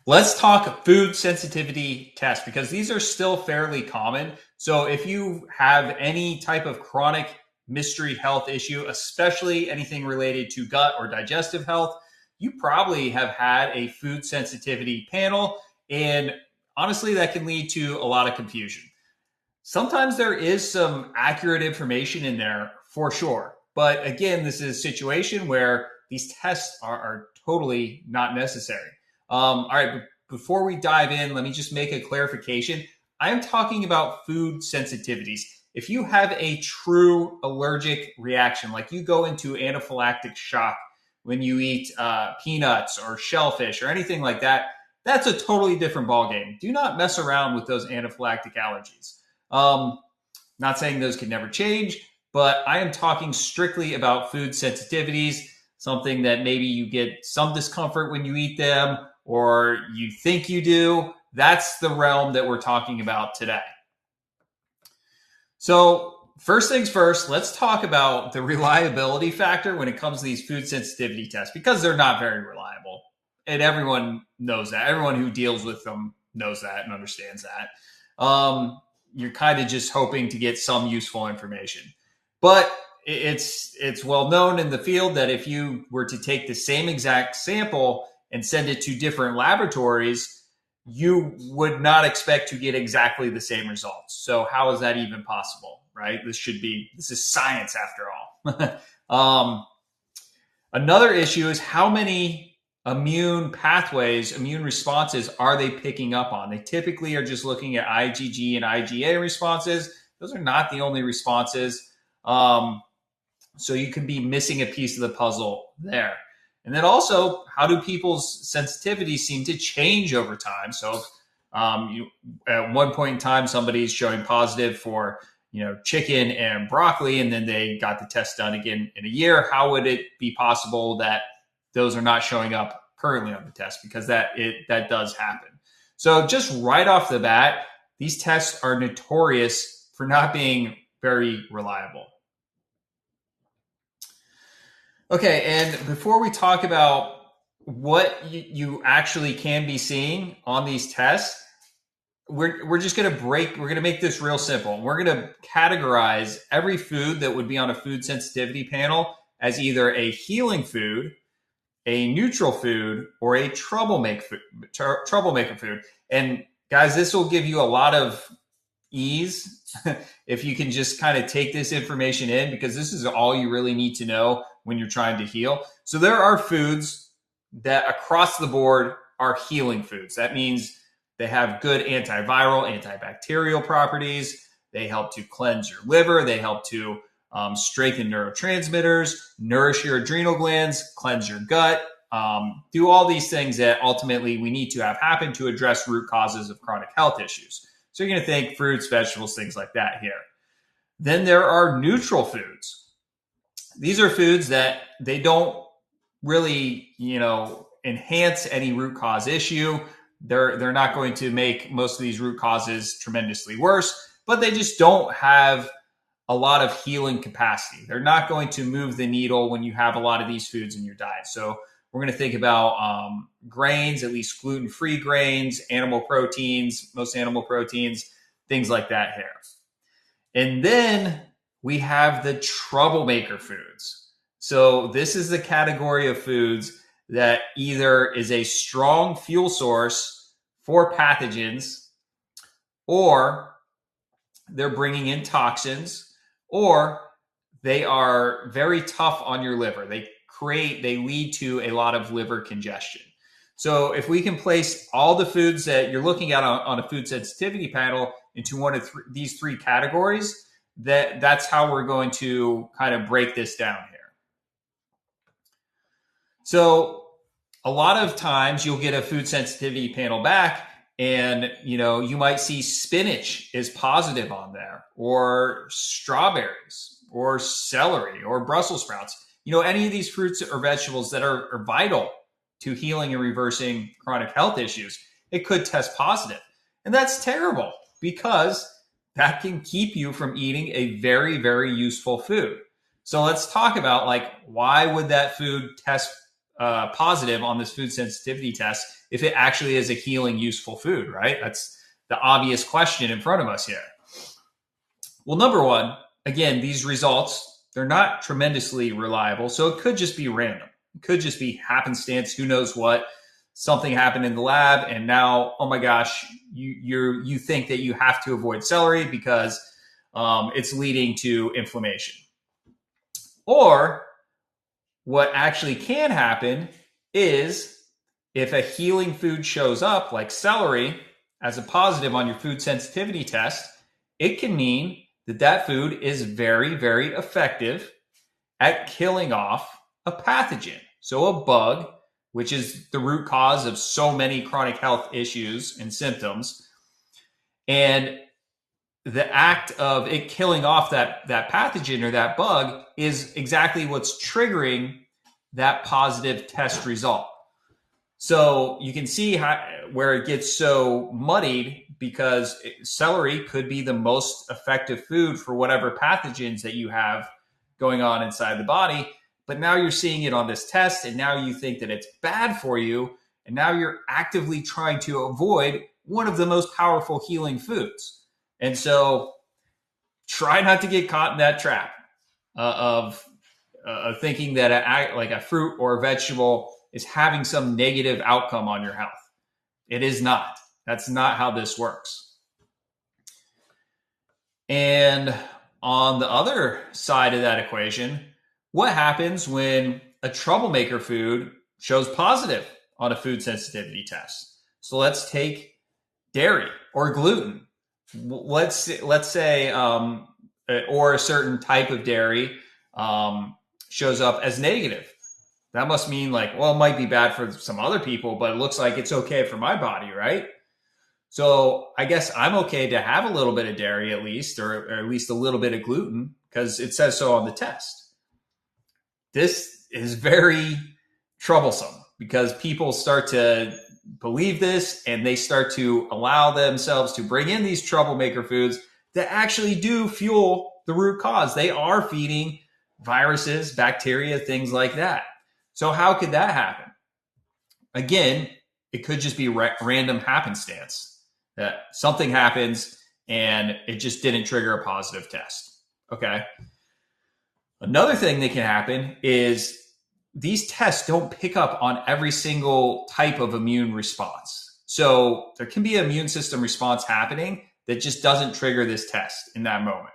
Let's talk food sensitivity tests because these are still fairly common. So if you have any type of chronic mystery health issue, especially anything related to gut or digestive health, you probably have had a food sensitivity panel. And honestly, that can lead to a lot of confusion. Sometimes there is some accurate information in there for sure. But again, this is a situation where these tests are totally not necessary. All right, before we dive in, let me just make a clarification. I am talking about food sensitivities. If you have a true allergic reaction, like you go into anaphylactic shock when you eat peanuts or shellfish or anything like that, that's a totally different ballgame. Do not mess around with those anaphylactic allergies. Um, Not saying those can never change, but I am talking strictly about food sensitivities, something that maybe you get some discomfort when you eat them or you think you do. That's the realm that we're talking about today. So, first things first, let's talk about the reliability factor when it comes to these food sensitivity tests because they're not very reliable. And everyone knows that. Everyone who deals with them knows that and understands that. You're kind of just hoping to get some useful information. But it's well known in the field that if you were to take the same exact sample and send it to different laboratories, you would not expect to get exactly the same results. So how is that even possible, right? This is science after all. Another issue is how many immune pathways, immune responses are they picking up on? They typically are just looking at IgG and IgA responses. Those are not the only responses. So you could be missing a piece of the puzzle there. And then also, how do people's sensitivities seem to change over time? So at one point in time, somebody's showing positive for chicken and broccoli, and then they got the test done again in a year. How would it be possible that those are not showing up currently on the test? Because that does happen. So just right off the bat, these tests are notorious for not being very reliable. Okay, and before we talk about what you actually can be seeing on these tests, we're just going to we're going to make this real simple. We're going to categorize every food that would be on a food sensitivity panel as either a healing food, a neutral food, or a troublemaker food. And guys, this will give you a lot of ease if you can just kind of take this information in, because this is all you really need to know when you're trying to heal. So there are foods that across the board are healing foods. That means they have good antiviral, antibacterial properties. They help to cleanse your liver. They help to strengthen neurotransmitters, nourish your adrenal glands, cleanse your gut, do all these things that ultimately we need to have happen to address root causes of chronic health issues. So you're going to think fruits, vegetables, things like that here. Then there are neutral foods. These are foods that they don't really, enhance any root cause issue. They're not going to make most of these root causes tremendously worse, but they just don't have a lot of healing capacity. They're not going to move the needle when you have a lot of these foods in your diet. So we're going to think about grains, at least gluten-free grains, animal proteins, most animal proteins, things like that here. And then we have the troublemaker foods. So this is the category of foods that either is a strong fuel source for pathogens, or they're bringing in toxins, or they are very tough on your liver. They lead to a lot of liver congestion. So if we can place all the foods that you're looking at on a food sensitivity panel into one of these three categories, that's how we're going to kind of break this down here. So a lot of times you'll get a food sensitivity panel back, and you might see spinach is positive on there, or strawberries, or celery, or Brussels sprouts. Any of these fruits or vegetables that are vital to healing and reversing chronic health issues, it could test positive. And that's terrible, because that can keep you from eating a very, very useful food. So let's talk about why would that food test positive on this food sensitivity test if it actually is a healing, useful food, right? That's the obvious question in front of us here. Well, number one, again, these results, they're not tremendously reliable. So it could just be random. It could just be happenstance. Who knows what? Something happened in the lab, and now, oh my gosh, you think that you have to avoid celery because it's leading to inflammation. Or what actually can happen is if a healing food shows up, like celery, as a positive on your food sensitivity test, it can mean that that food is very, very effective at killing off a pathogen. So a bug, which is the root cause of so many chronic health issues and symptoms. And the act of it killing off that pathogen or that bug is exactly what's triggering that positive test result. So you can see where it gets so muddied, because celery could be the most effective food for whatever pathogens that you have going on inside the body. But now you're seeing it on this test, and now you think that it's bad for you. And now you're actively trying to avoid one of the most powerful healing foods. And so try not to get caught in that trap of thinking that a fruit or a vegetable is having some negative outcome on your health. It is not. That's not how this works. And on the other side of that equation, what happens when a troublemaker food shows positive on a food sensitivity test? So let's take dairy or gluten. Let's say, or a certain type of dairy shows up as negative. That must mean like, well, it might be bad for some other people, but it looks like it's okay for my body, right? So I guess I'm okay to have a little bit of dairy at least, or at least a little bit of gluten, because it says so on the test. This is very troublesome because people start to believe this, and they start to allow themselves to bring in these troublemaker foods that actually do fuel the root cause. They are feeding viruses, bacteria, things like that. So how could that happen? Again, it could just be random happenstance that something happens and it just didn't trigger a positive test. Okay. Another thing that can happen is these tests don't pick up on every single type of immune response. So there can be an immune system response happening that just doesn't trigger this test in that moment.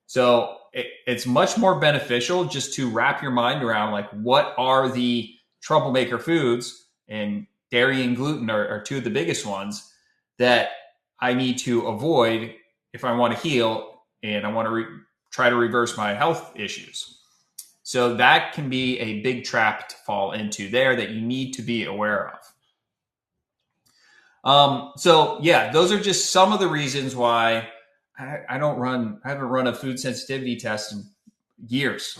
So it's much more beneficial just to wrap your mind around, like, what are the troublemaker foods, and dairy and gluten are two of the biggest ones that I need to avoid if I want to heal and I want to try to reverse my health issues. So that can be a big trap to fall into there that you need to be aware of. So yeah, those are just some of the reasons why I haven't run a food sensitivity test in years.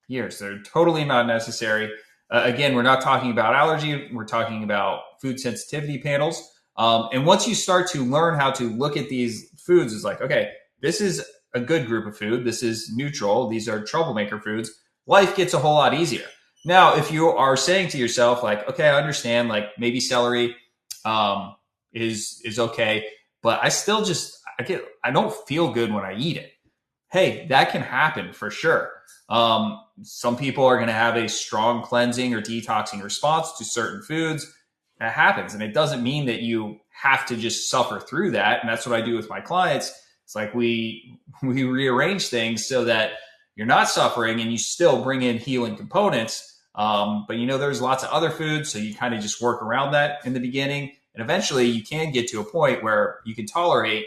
They're totally not necessary. Again, we're not talking about allergy. We're talking about food sensitivity panels. And once you start to learn how to look at these foods, it's like, okay, this is a good group of food. This is neutral. These are troublemaker foods. Life gets a whole lot easier. Now, if you are saying to yourself, like, okay, I understand, like maybe celery is okay, but I still I don't feel good when I eat it. Hey, that can happen for sure. Some people are going to have a strong cleansing or detoxing response to certain foods. That happens. And it doesn't mean that you have to just suffer through that. And that's what I do with my clients. It's like we rearrange things so that you're not suffering and you still bring in healing components. But there's lots of other foods. So you kind of just work around that in the beginning. And eventually you can get to a point where you can tolerate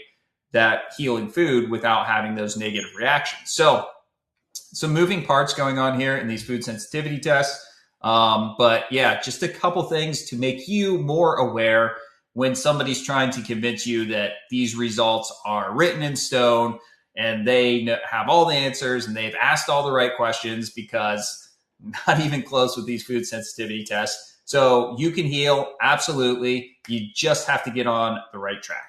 that healing food without having those negative reactions. So some moving parts going on here in these food sensitivity tests. But yeah, just a couple things to make you more aware when somebody's trying to convince you that these results are written in stone and they have all the answers and they've asked all the right questions, because not even close with these food sensitivity tests. So you can heal. Absolutely. You just have to get on the right track.